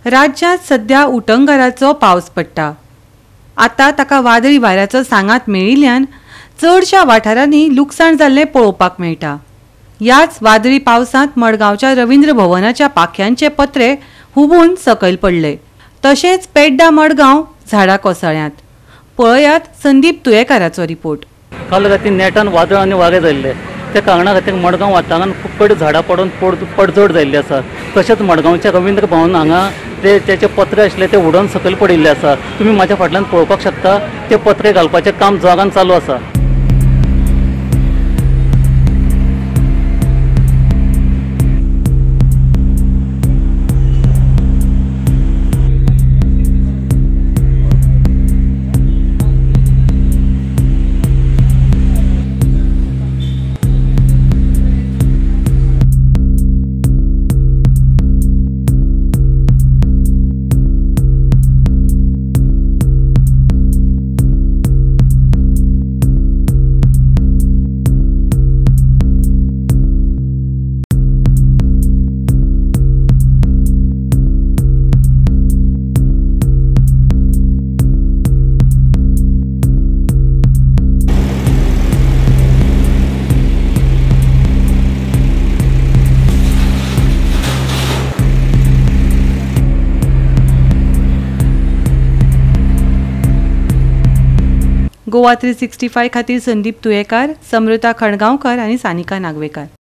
राज्यात सध्या उटंगराचो पावस पडटा। आता ताका वादळी वाऱ्याचो सांगात मेळिल्ल्यान चडशा वाठारांनी लुकसाण जाल्ले पळोवपाक मेळटा। याच वादळी पावसांत मडगांवच्या रवींद्र भवनाच्या पाख्यांचे पत्रे हुबून सकयल पडले। तशेंच पेड्डा मडगांव झाडां कोसळ्ळ्यात। पळयात संदीप तुयेकाराचो रिपोर्ट। काल राती नेटान वादळ आनी वारे जाल्ले त्या कारणान खातीर मडगांव वाठारांत खूब कडेन झाडां पडून पडझड जाल्ली आसा। तशेंच मडगांवच्या रवींद्र भवन हांगा तेचे पत्रे आशिल्ले ते उडोवन सकयल पडिल्ले आसा। तुमी म्हाज्या फाटल्यान पळोवपाक शकता ते पत्रे घालपाचें काम जोरान चालू आसा। गोवा 365 खातीर संदीप तुयेकार, समृता खणगांवकर आनी सानिका नागवेकर।